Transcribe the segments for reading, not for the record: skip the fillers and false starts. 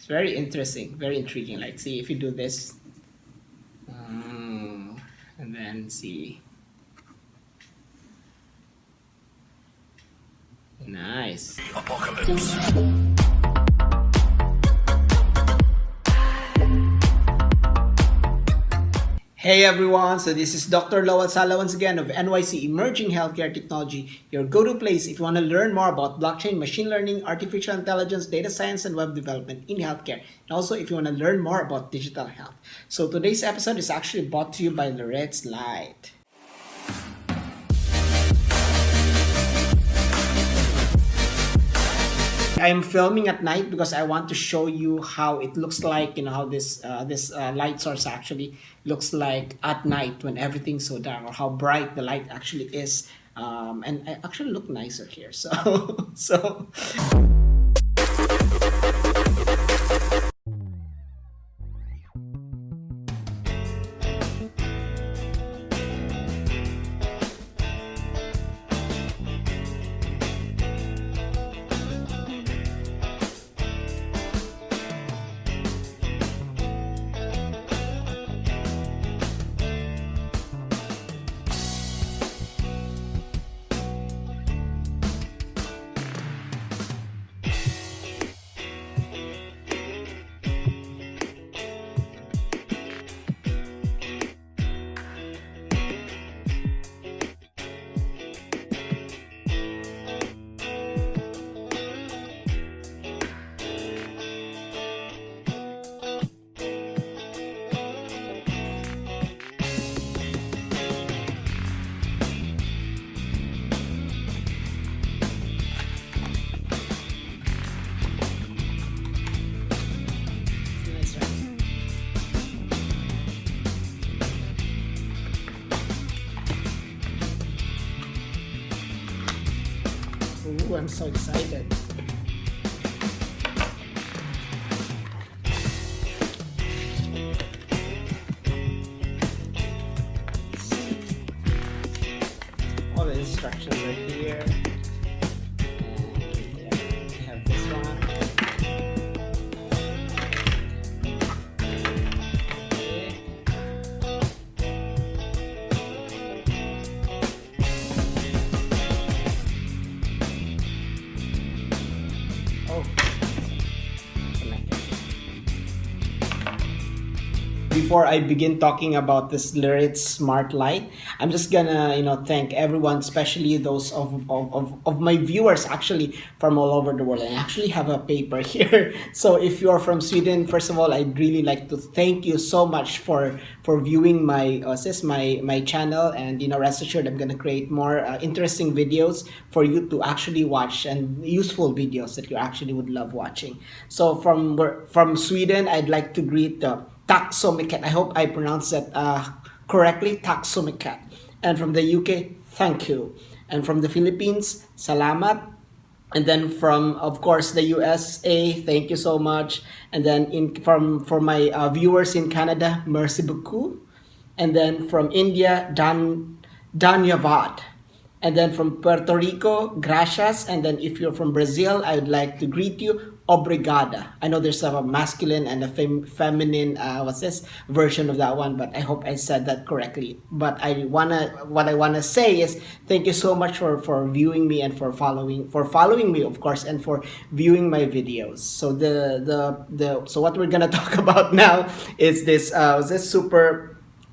It's very interesting, very intriguing. Like, see if you do this, and then see. Nice. Apocalypse. Hey everyone, so this is Dr. Lowell Sala once again of NYC Emerging Healthcare Technology, your go-to place if you want to learn more about blockchain, machine learning, artificial intelligence, data science, and web development in healthcare. And also if you want to learn more about digital health. So today's episode is actually brought to you by Lyridz Light. I'm filming at night because I want to show you how it looks like, how this light source actually looks like at night when everything's so dark, or how bright the light actually is. And I actually look nicer here. So. Ooh, I'm so excited. All the instructions are here. And yeah, we have this one. Before I begin talking about this Lyridz smart light, I'm just gonna thank everyone, especially those of my viewers actually from all over the world. And I actually have a paper here. So if you're from Sweden, first of all, I'd really like to thank you so much for viewing my channel, and rest assured I'm gonna create more interesting videos for you to actually watch, and useful videos that you actually would love watching. So from Sweden, I'd like to greet Tack så mycket. I hope I pronounced that correctly. Tack så mycket. And from the UK, thank you. And from the Philippines, salamat. And then from, of course, the USA, thank you so much. And then for my viewers in Canada, merci beaucoup. And then from India, Dhanyavad. And then from Puerto Rico, gracias. And then if you're from Brazil, I would like to greet you, obrigada. I know there's a masculine and a feminine version of that one, but I hope I said that correctly. But what I wanna say is thank you so much for viewing me, and for following me, of course, and for viewing my videos. So so what we're gonna talk about now is this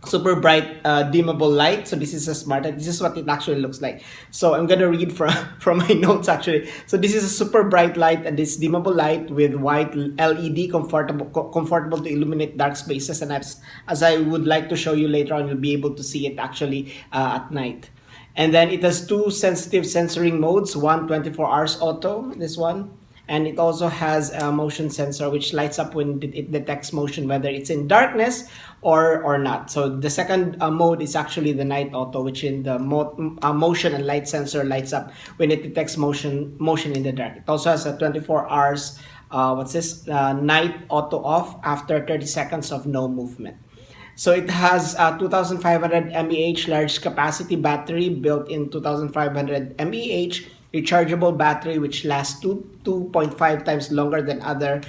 super bright dimmable light. So this is a smart light. This is what it actually looks like. So I'm gonna read from my notes actually. So this is a super bright light, and this dimmable light with white LED, comfortable to illuminate dark spaces. And as I would like to show you later on, you'll be able to see it actually at night. And then it has two sensitive sensoring modes, one 24 hours auto, this one. And it also has a motion sensor which lights up when it detects motion, whether it's in darkness or not. So the second mode is actually the night auto, which in the motion and light sensor lights up when it detects motion in the dark. It also has a 24 hours night auto off after 30 seconds of no movement. So it has a 2500 mAh large capacity battery built in 2500 mAh rechargeable battery which lasts 2.5 times longer than other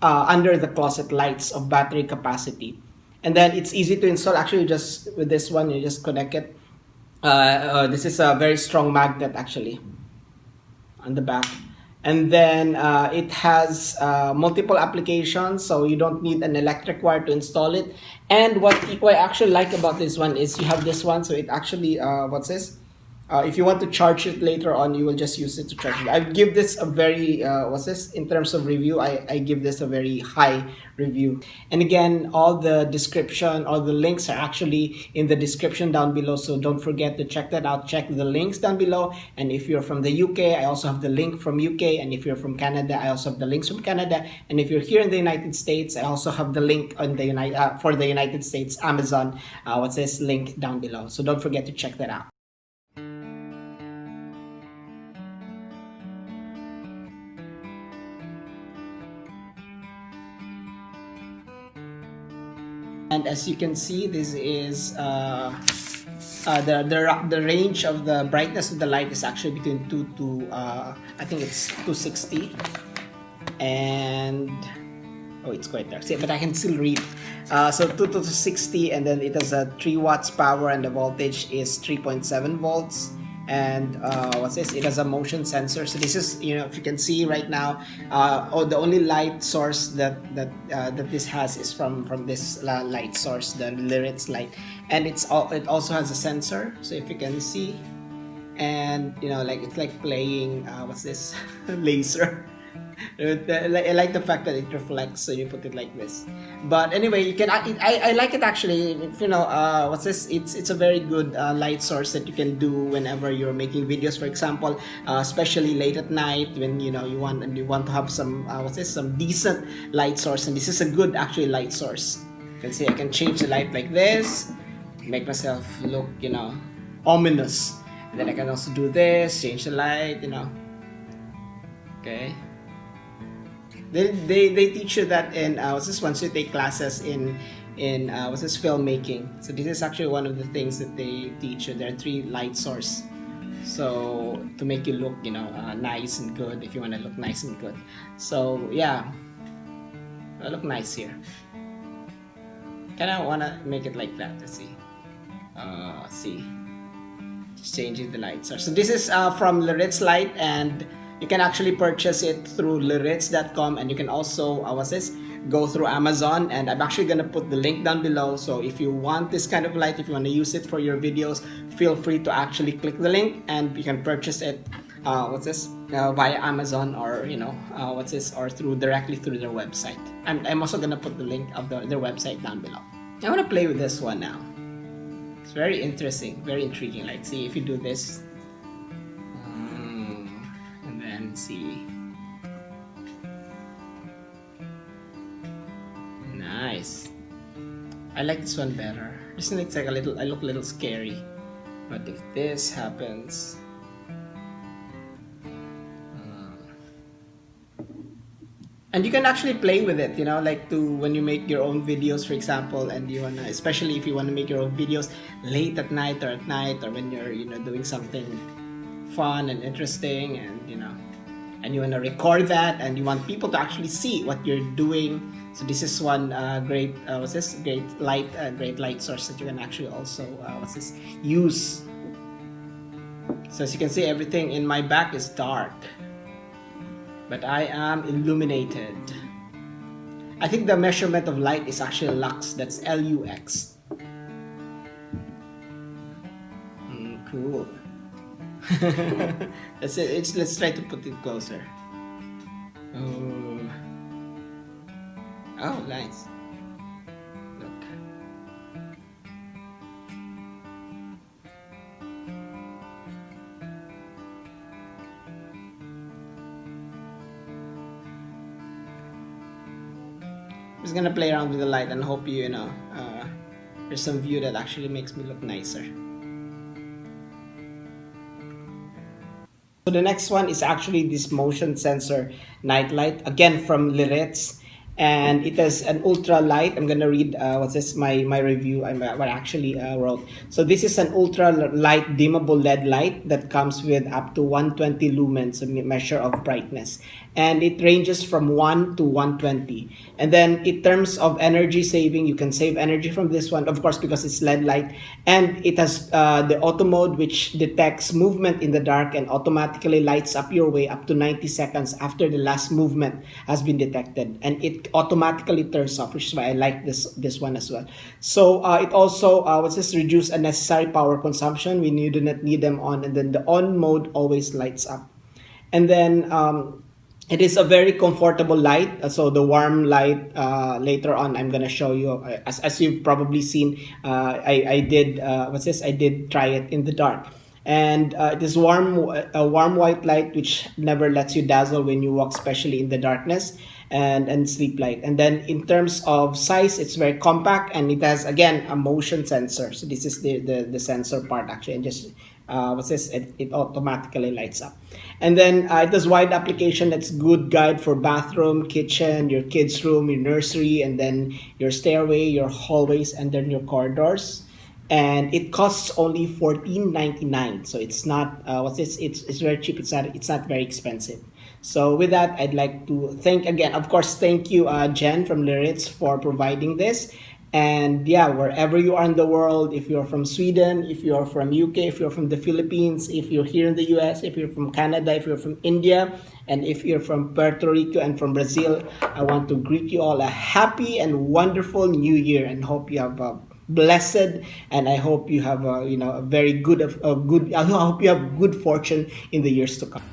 under the closet lights of battery capacity. And then it's easy to install. Actually, just with this one, you just connect it. This is a very strong magnet actually on the back. And then it has multiple applications, so you don't need an electric wire to install it. And what I actually like about this one is you have this one, so it actually what's this? If you want to charge it later on, you will just use it to charge it. I give this a very what's this, in terms of review, I give this a very high review. And again, all the description, all the links are actually in the description down below, so don't forget to check that out. Check the links down below. And if you're from the UK, I also have the link from UK. And if you're from Canada, I also have the links from Canada. And if you're here in the United States, I also have the link on the for the United States Amazon what's this, link down below, so don't forget to check that out. And as you can see, this is the range of the brightness of the light is actually between 2 to I think it's 260, and oh, it's quite dark. See, but I can still read. So 2 to 260, and then it has a 3 watts power, and the voltage is 3.7 volts. And what's this? It has a motion sensor. So this is, you know, if you can see right now, the only light source that this has is from this light source, the Lyridz light, and it also has a sensor. So if you can see, and you know, like it's like playing what's this, laser. I like the fact that it reflects, so you put it like this. But anyway, you can I like it actually. You know, what's this? It's a very good light source that you can do whenever you're making videos, for example, especially late at night when you know you want to have some what's this, some decent light source. And this is a good actually light source. You can see I can change the light like this, make myself look, you know, ominous. And then I can also do this, change the light, you know. Okay. They teach you that in what's this, once you take classes in what's this, filmmaking. So this is actually one of the things that they teach you. There are 3 light source, so to make you look, you know, nice and good, if you want to look nice and good. So yeah, I look nice here. Kind of want to make it like that. Let's see. See, just changing the light source. So this is from Lyridz light, and you can actually purchase it through lyridz.com, and you can also what's this, go through Amazon, and I'm actually gonna put the link down below. So if you want this kind of light, if you want to use it for your videos, feel free to actually click the link and you can purchase it what's this, via Amazon, or you know, what's this, or directly through their website. I'm also gonna put the link of their website down below. I want to play with this one now. It's very interesting, very intriguing. Like, see if you do this. See, nice. I like this one better. This one looks like I look a little scary, but if this happens, and you can actually play with it, you know, like when you make your own videos, for example, and you wanna, especially if you want to make your own videos late at night, or when you're, you know, doing something fun and interesting, and you know, and you want to record that, and you want people to actually see what you're doing. So this is one great what's this, great light source that you can actually also what's this, use. So as you can see, everything in my back is dark, but I am illuminated. I think the measurement of light is actually lux. That's LUX. Cool. That's it. Let's try to put it closer. Oh, nice. Look. I'm just gonna play around with the light and hope you know, there's some view that actually makes me look nicer. So the next one is actually this motion sensor night light, again from Lyridz, and it has an ultra light. I'm gonna read what's this my review. What I actually wrote. So this is an ultra light dimmable LED light that comes with up to 120 lumens, a measure of brightness, and it ranges from 1 to 120. And then in terms of energy saving, you can save energy from this one, of course, because it's LED light, and it has the auto mode, which detects movement in the dark and automatically lights up your way up to 90 seconds after the last movement has been detected, and it automatically turns off, which is why I like this one as well. So it also what's this reduce unnecessary power consumption when you do not need them on, and then the on mode always lights up. And then it is a very comfortable light. So the warm light, later on, I'm gonna show you. As you've probably seen, I did what's this? I did try it in the dark, and it is a warm white light which never lets you dazzle when you walk, especially in the darkness and sleep light. And then in terms of size, it's very compact, and it has again a motion sensor. So this is the sensor part actually, and just what's this? It automatically lights up. And then it has wide application. That's good guide for bathroom, kitchen, your kids' room, your nursery, and then your stairway, your hallways, and then your corridors. And it costs only 14.99. So it's not what's this? It's very cheap. It's not very expensive. So with that, I'd like to thank again, of course, thank you, Jen from Lyridz, for providing this. And yeah, wherever you are in the world, if you're from Sweden, if you're from UK, if you're from the Philippines, if you're here in the US, if you're from Canada, if you're from India, and if you're from Puerto Rico and from Brazil, I want to greet you all a happy and wonderful new year, and hope you have a blessed, and I hope you have a very good, I hope you have good fortune in the years to come.